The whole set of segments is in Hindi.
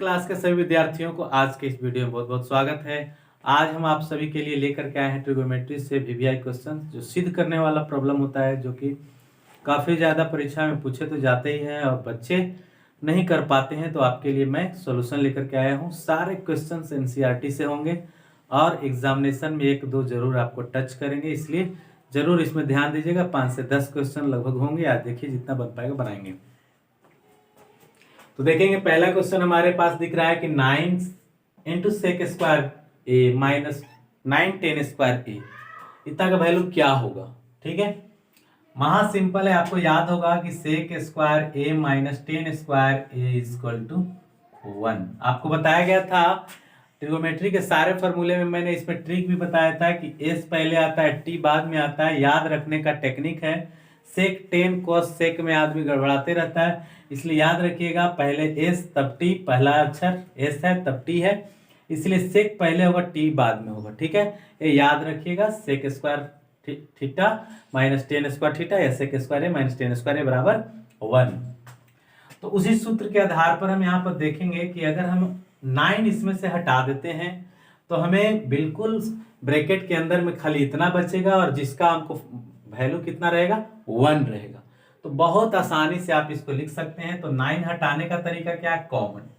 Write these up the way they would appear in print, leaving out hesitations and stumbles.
क्लास के सभी विद्यार्थियों को आज के इस वीडियो में बहुत बहुत स्वागत है। आज हम आप सभी के लिए लेकर के आए हैं ट्रिगोनोमेट्री से वीवीआई क्वेश्चन जो सिद्ध करने वाला प्रॉब्लम होता है, जो कि काफ़ी ज़्यादा परीक्षा में पूछे तो जाते ही हैं और बच्चे नहीं कर पाते हैं। तो आपके लिए मैं सॉल्यूशन लेकर के आया हूँ। सारे क्वेश्चन एनसीईआरटी से होंगे और एग्जामिनेशन में एक दो जरूर आपको टच करेंगे, इसलिए जरूर इसमें ध्यान दीजिएगा। 5 से 10 क्वेश्चन लगभग होंगे। आज देखिए जितना बन पाएगा बनाएंगे। तो देखेंगे पहला क्वेश्चन हमारे पास दिख रहा है कि 9 into sec square A minus 9 10 square ए, इतना का वैल्यू क्या होगा। ठीक है, महा सिंपल है। आपको याद होगा कि sec square A minus 10 square A equal to 1। आपको बताया गया था ट्रिगोनोमेट्री के सारे फॉर्मूले में, मैंने इसमें ट्रिक भी बताया था कि एस पहले आता है टी बाद में आता है। याद रखने का टेक्निक है। सेक 10 कोस सेक में आदमी गड़बड़ाते रहता है, इसलिए याद रखिएगा पहले एस तब टी, पहला अक्षर एस है तब टी है, इसलिए सेक पहले होगा टी बाद में होगा। ठीक है, ये याद रखिएगा। Sec square theta minus 10 square theta या sec square A minus 10 square A बराबर 1। तो उसी सूत्र के आधार पर हम यहाँ पर देखेंगे कि अगर हम 9 इसमें से हटा देते हैं तो हमें बिल्कुल ब्रैकेट के अंदर में खाली इतना बचेगा और जिसका हमको वैल्यू कितना रहेगा 1 रहेगा। तो बहुत आसानी से आप इसको लिख सकते हैं। तो 9 हटाने का तरीका क्या है, कॉमन।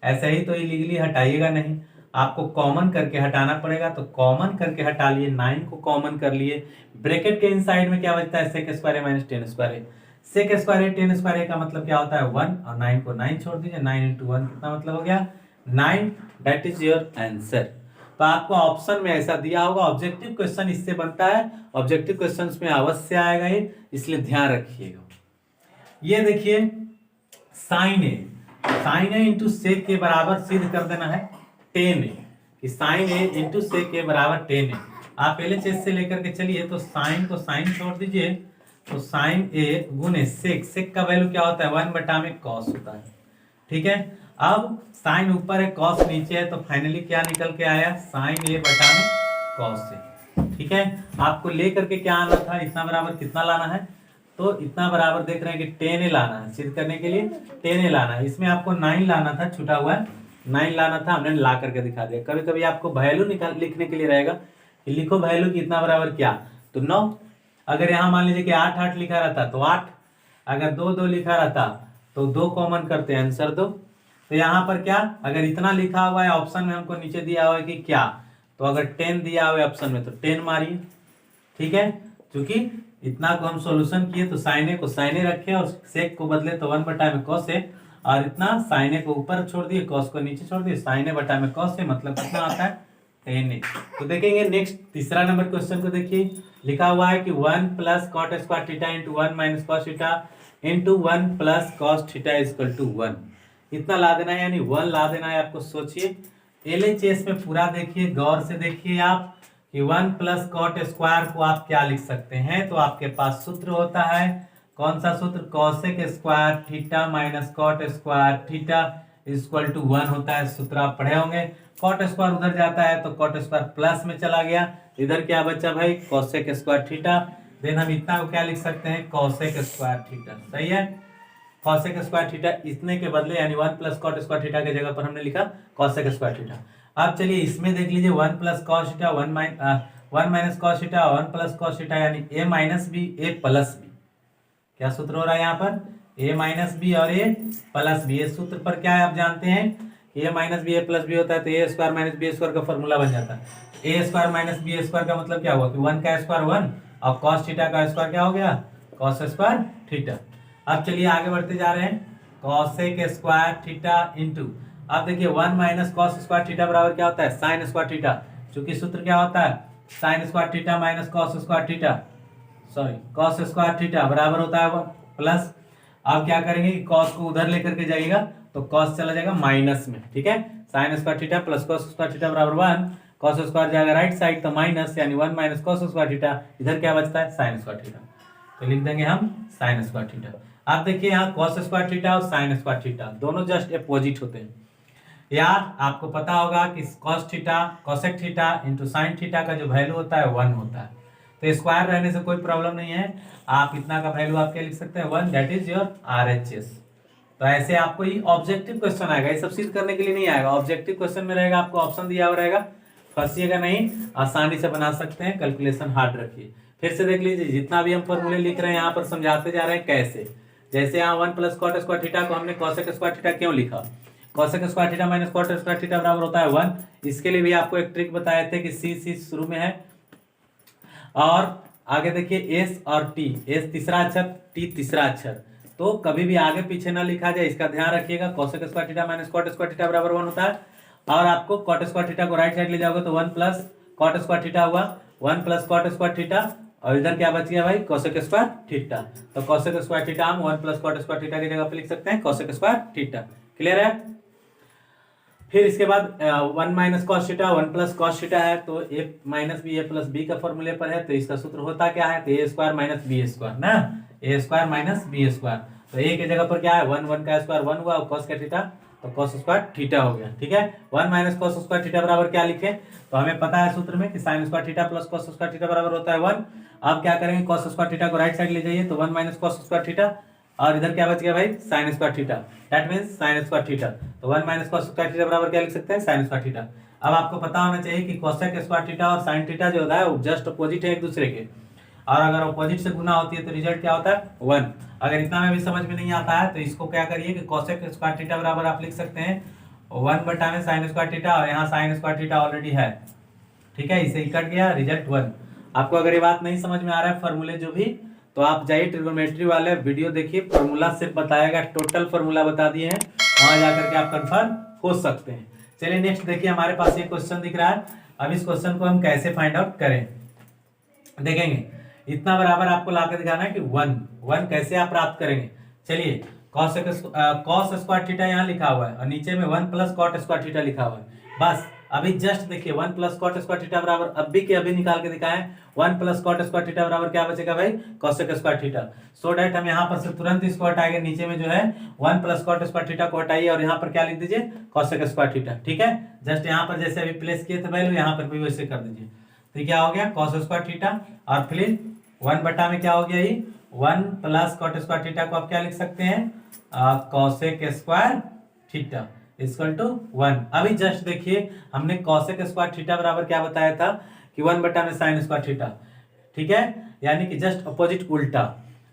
ऐसे ही तो इलीगली हटाइएगा नहीं, आपको कॉमन करके हटाना पड़ेगा। तो कॉमन करके हटा लिए, 9 को कॉमन कर लिए। ब्रैकेट के इनसाइड में क्या बचता है, सेक square A minus 10 square A. Sec square A 10 square ए का मतलब क्या होता है 1, और 9 को 9 छोड़ दीजिए। 9 इंटू 1 कितना मतलब हो गया 9। That is your answer. तो आपको ऑप्शन में ऐसा दिया होगा। ऑब्जेक्टिव क्वेश्चन इससे बनता है, ऑब्जेक्टिव क्वेश्चंस में अवश्य आएगा ये, इसलिए ध्यान रखिएगा। ये देखिए साइन ए इंटू सेक के बराबर सिद्ध कर देना है 10 ए, कि साइन ए इंटू सेक के बराबर 10 ए। आप LHS से लेकर के चलिए, तो साइन को साइन छोड़ दीजिए, तो साइन ए गुने सेक, सेक का वैल्यू क्या होता है 1 बटा में कॉस होता है। ठीक है, अब साइन ऊपर है कॉस नीचे है, तो फाइनली क्या निकल के आया साइन ए बटा में कॉस से। ठीक है, आपको लेकर के क्या आना था, इतना बराबर कितना लाना है, तो इतना बराबर देख रहे हैं कि 10 ए लाना है। सिद्ध करने के लिए 10 ए लाना है। इसमें आपको 9 लाना था, छूटा हुआ है 9 लाना था, हमने ला करके दिखा दिया। कभी कभी आपको वैल्यू निकाल लिखने के लिए रहेगा कि लिखो वैल्यू कितना बराबर क्या, तो 9। अगर यहाँ मान लीजिए कि 8 8 लिखा रहता तो 8, अगर 2 2 लिखा रहता तो 2 कॉमन करते हैं, आंसर 2। तो यहाँ पर क्या, अगर इतना लिखा हुआ है ऑप्शन में, हमको नीचे दिया हुआ है कि क्या, तो अगर 10 दिया हुआ है ऑप्शन में तो 10 मारिए। ठीक है, क्योंकि इतना को हम सॉल्यूशन किए तो साइन ए को साइन ए रखे और सेक को बदले तो 1 बटा में कॉस ए, और इतना साइन ए को ऊपर छोड़ दिए कॉस को नीचे छोड़ दिए, साइन ए बटा में कॉस ए, मतलब कितना आता है 10 ए। तो देखेंगे नेक्स्ट तीसरा नंबर क्वेश्चन को देखिए। लिखा हुआ है कि 1 plus cot square theta into 1 minus cos theta into 1 plus cos theta equal to 1। इतना ला देना है, यानी 1 ला देना है आपको। सोचिए LHS में पूरा देखिए, गौर से देखिए आप कि 1 प्लस कॉट स्क्वायर को आप क्या लिख सकते हैं। तो आपके पास सूत्र होता है, कौन सा सूत्र, cosec square theta minus cot square theta equal to 1 होता है। सूत्र आप पढ़े होंगे। कॉट स्क्वायर उधर जाता है तो कॉट स्क्वायर प्लस में चला गया, इधर क्या बचा भाई कॉसेक स्क्वायर थीटा। देन हम इतना को क्या लिख सकते हैं, कॉसेक स्क्वायर थीटा। सही है, कॉसेक स्क्वायर थीटा इतने के बदले, यानी 1 प्लस कॉट स्क्वायर थीटा के जगह पर हमने लिखा कॉसेक स्क्वायर थीटा। अब चलिए इसमें देख लीजिए 1 plus cos theta 1 minus cos theta 1 plus cos theta, यानी a minus B A plus B. क्या सूत्र हो रहा है यहाँ पर, a माइनस बी और a प्लस बी। इस सूत्र पर क्या है आप जानते हैं, a minus B A plus B होता है तो a square minus B square का फॉर्मूला बन जाता है। a square minus B square का मतलब क्या हुआ कि 1 का स्क्वायर 1 और कॉस थीटा का स्क्वायर क्या हो गया कॉस स्क्वायर थीटा। अब चलिए आगे बढ़ते जा रहे हैं, कॉसेक स्क्वायर थीटा इंटू, अब देखिए 1 माइनस कॉस स्क्वायर थीटा बराबर क्या होता है साइन स्क्वायर थीटा। चूंकि सूत्र क्या होता है sine square theta minus cos square theta, sorry cos square theta बराबर होता है प्लस। अब क्या करेंगे कि कॉस को उधर लेकर के जाइएगा तो कॉस चला जाएगा माइनस में। ठीक है, sine square theta plus cos square theta बराबर 1, कॉस स्क्वायर जाएगा राइट साइड तो माइनस, यानी 1 माइनस कॉस स्क्वायर थीटा, इधर क्या बचता है साइन स्क्वायर थीटा, तो लिख देंगे हम साइन स्क्वायर थीटा। आप देखिए यहाँ कॉस स्क्वायर थीटा और साइन स्क्वायर थीटा दोनों जस्ट अपोजिट होते हैं। यार आपको पता होगा कि cos theta cosec theta into sine theta का जो वैल्यू होता है 1 होता है, तो स्क्वायर रहने से कोई प्रॉब्लम नहीं है। आप इतना का वैल्यू आप क्या लिख सकते हैं 1, दैट इज योर RHS। तो ऐसे आपको ये ऑब्जेक्टिव क्वेश्चन आएगा, ये सब सिद्ध करने के लिए नहीं आएगा। ऑब्जेक्टिव क्वेश्चन में रहेगा, आपको ऑप्शन दिया हुआ रहेगा, फंसिएगा नहीं, आसानी से बना सकते हैं, कैलकुलेशन हार्ड रखिए। फिर से देख लीजिए, जितना भी हम फॉर्मूले लिख रहे हैं यहाँ पर समझाते जा रहे हैं कैसे। जैसे यहाँ 1 प्लस कॉट स्क्वायर थीटा को हमने कॉसेक स्क्वायर थीटा क्यों लिखा, cosec square theta minus cot square theta बराबर होता है 1। इसके लिए भी आपको एक ट्रिक बताए थे कि सी शुरू में है, और आगे देखिए एस और टी, एस तीसरा अक्षर, टी तीसरा अक्षर, तो कभी भी आगे पीछे ना लिखा जाए, इसका ध्यान रखिएगा। Cosec square theta minus cot square theta बराबर 1 होता है, और आपको कॉट स्क्वायर थीटा को राइट साइड ले जाओगे तो 1 प्लस कॉट स्क्वायर थीटा हुआ, 1 प्लस कॉट स्क्वायर थीटा, और इधर क्या बच गया भाई, कॉसेक स्क्वायर थीटा। तो कॉसेक स्क्वायर थीटा हम 1 प्लस कॉट स्क्वायर थीटा की जगह पे लिख सकते हैं कॉसेक स्क्वायर थीटा। क्लियर है। फिर इसके बाद 1 minus cos theta 1 plus cos theta है, तो ए minus B A plus B का फॉर्मूले पर है, तो इसका सूत्र होता क्या है, तो ए स्क्वायर माइनस बी स्क्वायर ना, ए स्क्वायर माइनस बी स्क्वायर। तो ए की जगह पर क्या है 1, 1 का स्क्वायर 1 हुआ, और कॉस का थीटा तो कॉस स्क्वायर थीटा हो गया। ठीक है, 1 माइनस कॉस स्क्वायर थीटा बराबर क्या लिखे, तो हमें पता है सूत्र में कि sign square theta plus cos square theta बराबर होता है 1। अब क्या करेंगे, कॉस स्क्वायर थीटा को राइट साइड ले जाइए, तो 1 माइनस कॉस स्क्वायर थीटा, और इधर क्या बच गया भाई, sign square theta, that means sign square theta. तो 1 माइनस कॉस स्क्वायर थीटा बराबर क्या लिख सकते हैं, साइन स्क्वायर थीटा। अब आपको पता होना चाहिए कि कॉसेक स्क्वायर थीटा और साइन थीटा जो होता है वो जस्ट अपोजिट है एक दूसरे के, और अगर अपोजिट से गुना होती है तो रिजल्ट क्या होता है 1। अगर इतना में भी समझ में नहीं आता है तो इसको क्या करिए कि कॉसेक स्क्वायर थीटा बराबर आप लिख सकते हैं 1 बटा में साइन स्क्वायर थीटा, और यहाँ साइन स्क्वायर थीटा ऑलरेडी है। ठीक है, इसे ही कट गया, रिजल्ट 1। आपको अगर ये बात नहीं समझ में आ रहा है फॉर्मूले जो भी, तो आप जाइए ट्रिग्नोमेट्री वाले वीडियो देखिए, फॉर्मूला सिर्फ बताएगा, टोटल फॉर्मूला बता दिए हैं, वहां जाकर के आप कंफर्म हो सकते हैं। चलिए नेक्स्ट देखिए, हमारे पास ये क्वेश्चन दिख रहा है। अब इस क्वेश्चन को हम कैसे फाइंड आउट करें देखेंगे। इतना बराबर आपको लाकर दिखाना है कि 1 कैसे आप प्राप्त करेंगे। चलिए, कॉस स्क्वायर थीटा यहाँ लिखा हुआ है, और नीचे में 1 प्लस कॉट स्क्वायर थीटा लिखा हुआ है। बस अभी जस्ट देखिए 1 प्लस कॉट स्क्वायर थीटा बराबर अभी के अभी निकाल के दिखाएं, 1 प्लस कॉट स्क्वायर थीटा बराबर क्या बचेगा भाई, cosec square theta. So that हम यहाँ पर से तुरंत इसको हटाएंगे, नीचे में जो है 1 प्लस कॉट स्क्वायर थीटा को हटाइए, और यहाँ पर क्या लिख दीजिए, कॉसेक स्क्वायर थीटा। ठीक है, जस्ट यहाँ पर जैसे अभी प्लेस किए थे वैल्यू, यहाँ पर भी वैसे कर दीजिए। तो क्या हो गया, कॉस स्क्वायर थीटा, और फिर 1 बटा में क्या हो गया, ये 1 प्लस कॉट स्क्वायर थीटा को आप क्या लिख सकते हैं, cosec square theta equal to 1। अभी जस्ट देखिए, हमने कॉसेक स्क्वायर थीटा बराबर क्या बताया था कि 1 बटा में साइन स्क्वायर थीटा। ठीक है, यानी कि जस्ट अपोजिट उल्टा।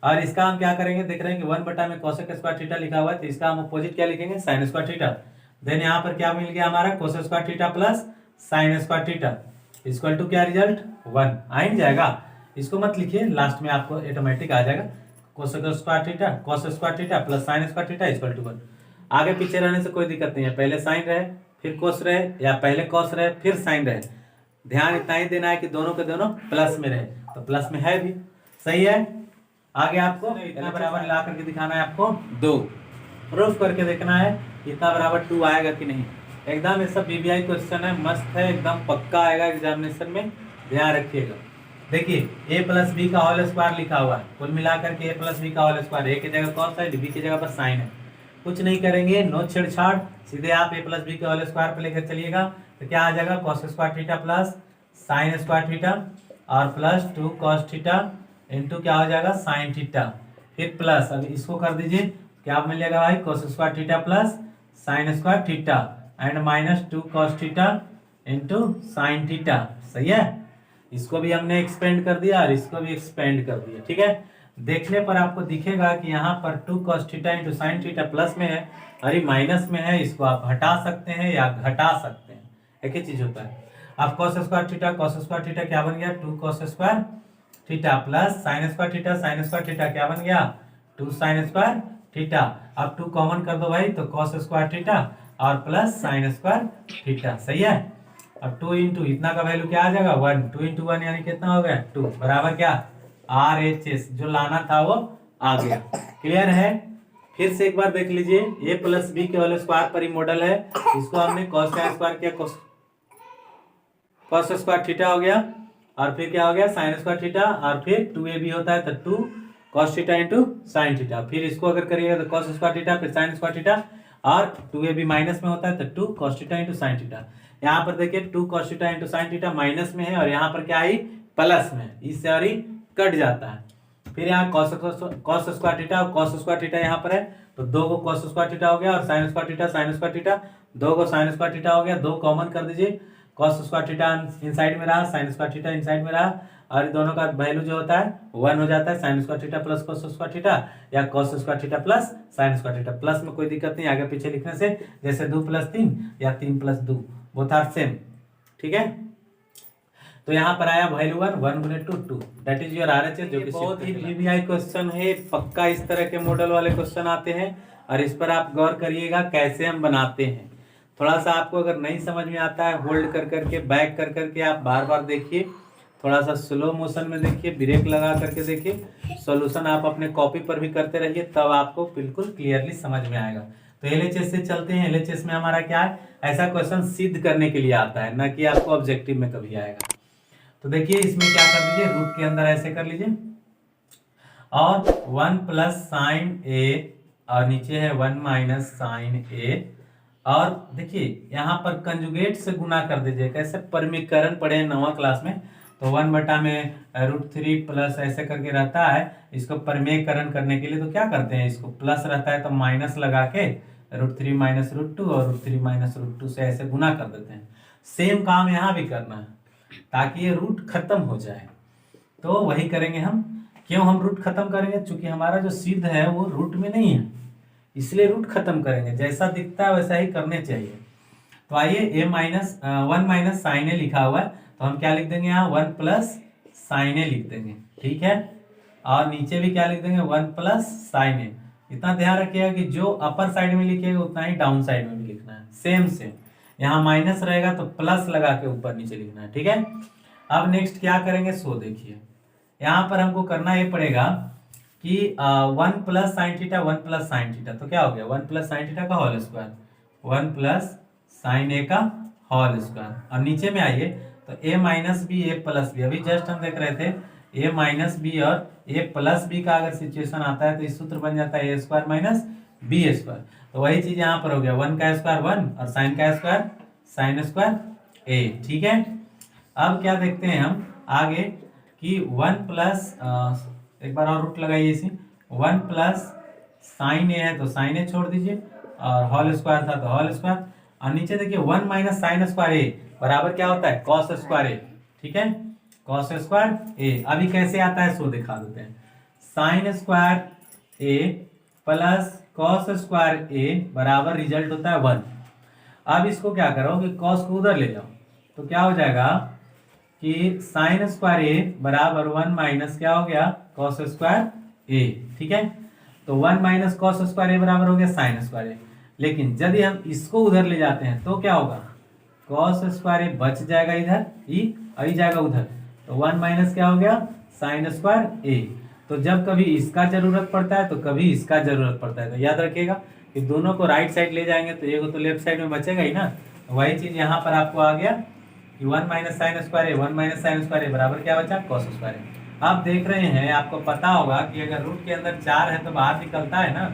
और इसका हम क्या करेंगे, देख रहे हैं कि 1 बटा में कॉसेक स्क्वायर थीटा लिखा हुआ है, तो इसका हम अपोजिट क्या लिखेंगे, साइन स्क्वायर थीटा। देन यहाँ पर क्या मिल गया हमारा, cos square theta plus sine square theta equal to क्या, रिजल्ट 1 आ ही जाएगा। इसको मत लिखिए, लास्ट में आपको ऑटोमेटिक आ जाएगा, cosec square theta cos square theta plus sine square theta equal to 1। आगे पीछे रहने से कोई दिक्कत नहीं है, पहले साइन रहे फिर कोस रहे, या पहले कोस रहे फिर साइन रहे, ध्यान इतना ही देना है कि दोनों के दोनों प्लस में रहे, तो प्लस में है भी, सही है। आगे आपको इतना बराबर ला करके दिखाना है, आपको 2 प्रूफ करके देखना है इतना बराबर 2 आएगा कि नहीं। एकदम ये सब बीबीआई क्वेश्चन है, मस्त है, एकदम पक्का आएगा एग्जामिनेशन में, ध्यान रखिएगा। देखिए ए प्लस बी का होल स्क्वायर लिखा हुआ है, कुल मिलाकर के ए प्लस बी का होल स्क्वायर, ए की जगह कॉस है, बी की जगह पर साइन है। कुछ नहीं करेंगे, नो छेड़छाड़, सीधे आप ए प्लस बी के होल स्क्वायर पे लेकर चलिएगा, तो क्या आ जाएगा, cos square theta plus sine square theta, और प्लस 2 कॉस थीटा इंटू क्या हो जाएगा, साइन थीटा, फिर प्लस, अब इसको कर दीजिए, क्या मिलेगा भाई, cos square theta plus sine square theta and minus 2 cos theta into sine theta. सही है, इसको भी हमने एक्सपेंड कर दिया और इसको भी एक्सपेंड कर दिया। ठीक है, देखने पर आपको दिखेगा कि यहाँ पर 2 cos theta into sine theta plus में है, अरे माइनस में है, इसको आप हटा सकते हैं या घटा सकते हैं, एक ही चीज होता है। अब cos स्क्वायर थीटा क्या बन गया, 2 cos square theta plus sine square theta क्या बन गया, 2 साइन स्क्वायर थीटा। अब 2 कॉमन कर दो भाई, तो cos स्क्वायर थीटा और प्लस साइन स्क्वायर थीटा। सही है, अब 2 इंटू इतना का वैल्यू क्या आ जाएगा, 1, 2 इंटू 1 यानी कितना हो गया, 2 बराबर क्या, RHS, जो लाना था वो आ गया। क्लियर है। फिर से एक बार देख लीजिए, ए प्लस बी के होल स्क्वायर पर ही मॉडल है, इसको हमने कॉस का स्क्वायर किया, कॉस स्क्वायर थीटा हो गया, और फिर क्या हो गया, साइन स्क्वायर थीटा, और फिर 2ab होता है तो 2 cos theta into sine theta, फिर इसको अगर करिएगा तो cos स्क्वायर थीटा फिर साइन स्क्वायर थीटा, और 2ab माइनस में होता है तो 2 cos theta into sine theta. यहाँ पर देखिए 2 cos theta into sine theta minus में है, और यहाँ पर क्या है, प्लस में, इससे और कट जाता है। फिर यहाँ कॉस स्क्वायर थीटा और कॉस स्क्वायर थीटा यहाँ पर है, तो 2 को कॉस स्क्वायर थीटा हो गया और साइन स्क्वायर थीटा, 2 को साइन स्क्वायर थीटा हो गया, 2 कॉमन कर दीजिए, कॉस स्क्वायर थीटा इनसाइड में रहा, साइन स्क्वायर थीटा इनसाइड में रहा, और इन दोनों का वैल्यू जो होता है 1 हो जाता है, sine square theta plus cos square theta या cos square theta plus sine square theta. Plus में कोई दिक्कत नहीं आगे पीछे लिखने से, जैसे 2 + 3 या 3 + 2 बोथ आर सेम, ठीक है। तो यहाँ पर आया value 1 × 2 that is your RHS, जो कि बहुत ही VBI क्वेश्चन है, पक्का इस तरह के मॉडल वाले क्वेश्चन आते हैं और इस पर आप गौर करिएगा कैसे हम बनाते हैं। थोड़ा सा आपको अगर नहीं समझ में आता है, होल्ड कर करके बैक कर करके आप बार बार देखिए, थोड़ा सा स्लो मोशन में देखिए, ब्रेक लगा करके देखिए, सॉल्यूशन आप अपने कॉपी पर भी करते रहिए, तब आपको बिल्कुल क्लियरली समझ में आएगा। तो LHS से चलते हैं। LHS में हमारा क्या है, ऐसा क्वेश्चन सिद्ध करने के लिए आता है, ना कि आपको ऑब्जेक्टिव में कभी आएगा। तो देखिए इसमें क्या कर लीजिए, रूट के अंदर ऐसे कर लीजिए और 1 + sin A और नीचे है 1 - sin A, और देखिए यहाँ पर कंजुगेट से गुना कर दीजिए। कैसे, परमीकरण पढ़े हैं 9वीं क्लास में, तो 1 में √3 प्लस ऐसे करके रहता है, इसको परमीकरण करने के लिए तो क्या करते हैं, इसको प्लस रहता है तो माइनस लगा के √3 - √2 और √3 - √2 से ऐसे गुना कर देते हैं। सेम काम यहाँ भी करना है ताकि ये रूट खत्म हो जाए, तो वही करेंगे हम। क्यों हम रूट खत्म करेंगे, चूंकि हमारा जो सिद्ध है वो रूट में नहीं है, इसलिए रूट खत्म करेंगे। जैसा दिखता है वैसा ही करने चाहिए। तो आइए 1 - sin A लिखा हुआ है, तो हम क्या लिख देंगे यहाँ 1 + sin A लिख देंगे, ठीक है। और नीचे भी क्या लिख देंगे 1 + sin A। इतना ध्यान रखिएगा कि जो अपर साइड में लिखिएगा उतना ही डाउन साइड में भी लिखना है, सेम सेम। यहाँ माइनस रहेगा तो प्लस लगा के ऊपर नीचे लिखना है, ठीक है। अब नेक्स्ट क्या करेंगे, सो देखिए यहाँ पर हमको करना ये पड़ेगा कि 1 + sin थीटा 1 + sin थीटा, तो क्या हो गया 1 + sin थीटा का होल स्क्वायर, 1 + sin A का होल स्क्वायर। अब नीचे में आइए तो A - B A + B, अभी जस्ट हम देख रहे थे A - B और A + B का अगर सिचुएशन आता है तो इस सूत्र बन जाता है A² - B²। तो वही चीज यहाँ पर हो गया, 1 का स्क्वायर 1 और sin का स्क्वायर sin² A, ठीक है। अब क्या देखते हैं हम आगे कि 1 + एक बार और रूट लगाइए इसी, 1 + sin A है तो sin A छोड़ दीजिए और होल स्क्वायर था तो होल स्क्वायर, और नीचे देखिए 1 - sin² A बराबर क्या होता है cos² A, ठीक है, cos² A। अभी कैसे आता है सो दिखा देते हैं, sin² A + cos² A बराबर रिजल्ट होता है 1। अब इसको क्या करो कि cos को उधर ले जाओ, तो क्या हो जाएगा कि sin² A बराबर 1 - क्या हो गया cos² A, ठीक है। तो 1 - cos² A बराबर हो गया sin² A। लेकिन यदि हम इसको उधर ले जाते हैं तो क्या होगा, cos² A बच जाएगा इधर, ई जाएगा उधर, तो 1 - क्या हो गया sin² A। तो जब कभी इसका जरूरत पड़ता है तो कभी इसका जरूरत पड़ता है, तो याद रखिएगा कि दोनों को राइट साइड ले जाएंगे तो एक तो लेफ्ट साइड में बचेगा ही ना। तो वही चीज यहाँ पर आपको आ गया कि 1 - sin² A 1 - sin² A बराबर क्या बचा cos² A। आप देख रहे हैं, आपको पता होगा कि अगर रूट के अंदर 4 है तो बाहर निकलता है ना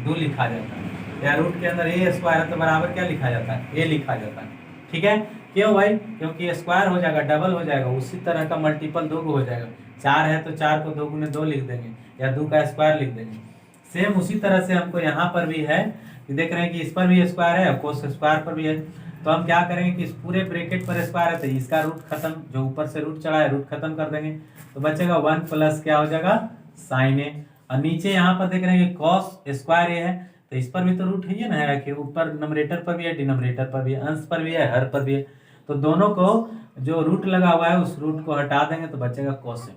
2 लिखा जाता है, या रूट के अंदर A² है तो बराबर क्या लिखा जाता है A लिखा जाता है, ठीक है। क्यों भाई, क्योंकि स्क्वायर हो जाएगा डबल हो जाएगा, उसी तरह का मल्टीपल 2 हो जाएगा। 4 है तो 4 को 2 × 2 लिख देंगे या 2 का स्क्वायर लिख देंगे। सेम उसी तरह से हमको यहाँ पर भी है कि देख रहे हैं कि इस पर भी स्क्वायर है और कोस स्क्वायर पर भी है, तो हम क्या करेंगे कि इस पूरे ब्रैकेट पर स्क्वायर है तो इसका रूट खत्म, जो ऊपर से रूट चढ़ा है रूट खत्म कर देंगे, तो बचेगा 1 + क्या हो जाएगा sin A। और नीचे यहाँ पर देख रहे हैं कि cos² A है तो इस पर भी तो रूट है ना, कि ऊपर नंबरेटर पर भी है डिनोमिनेटर पर भी है, अंश पर भी है हर पर भी है, तो दोनों को जो रूट लगा हुआ है उस रूट को हटा देंगे तो बचेगा cos A।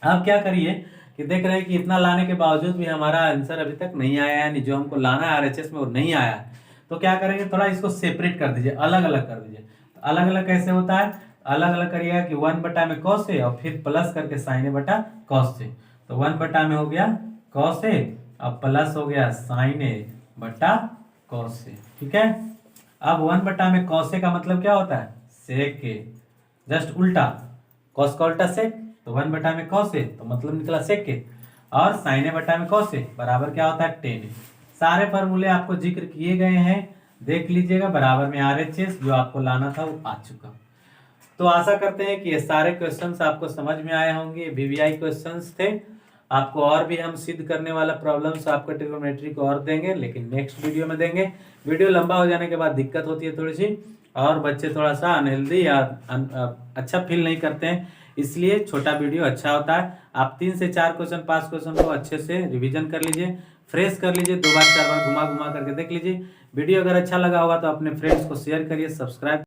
अब क्या करिए कि देख रहे हैं कि इतना लाने के बावजूद भी हमारा आंसर अभी तक नहीं आया है, यानी जो हमको लाना है RHS में वो नहीं आया है, तो क्या करेंगे थोड़ा इसको सेपरेट कर दीजिए, अलग अलग कर दीजिए। तो अलग अलग कैसे होता है, अलग अलग करिएगा कि 1 में cos A और फिर प्लस करके sin A बटा cos A, तो 1 में हो गया cos A और प्लस हो गया sin A बटा cos A, ठीक है। अब 1 में cos A का मतलब क्या होता है sec A, जस्ट उल्टा, cos का उल्टा sec, तो 1 में cos A तो मतलब निकला sec A, और sin A में cos A बराबर क्या होता है tan A। सारे फार्मूले आपको जिक्र किए गए हैं, देख लीजिएगा, बराबर में RHS जो आपको लाना था वो आ चुका। तो आशा करते हैं कि ये सारे क्वेश्चंस आपको समझ में आए होंगे, VBI क्वेश्चंस थे आपको और भी हम सिद्ध करने वाला प्रॉब्लम्स आपका ट्रिग्नोमेट्री को और देंगे, लेकिन नेक्स्ट वीडियो में देंगे। वीडियो लंबा हो जाने के बाद दिक्कत होती है थोड़ी सी, और बच्चे थोड़ा सा अनहेल्दी या अच्छा फील नहीं करते हैं, इसलिए छोटा वीडियो अच्छा होता है। आप 3 से 4 क्वेश्चन 5 क्वेश्चन को अच्छे से रिवीजन कर लीजिए, फ्रेश कर लीजिए, 2 बार 4 बार घुमा घुमा करके देख लीजिए। वीडियो अगर अच्छा लगा होगा तो अपने फ्रेंड्स को शेयर करिए, सब्सक्राइब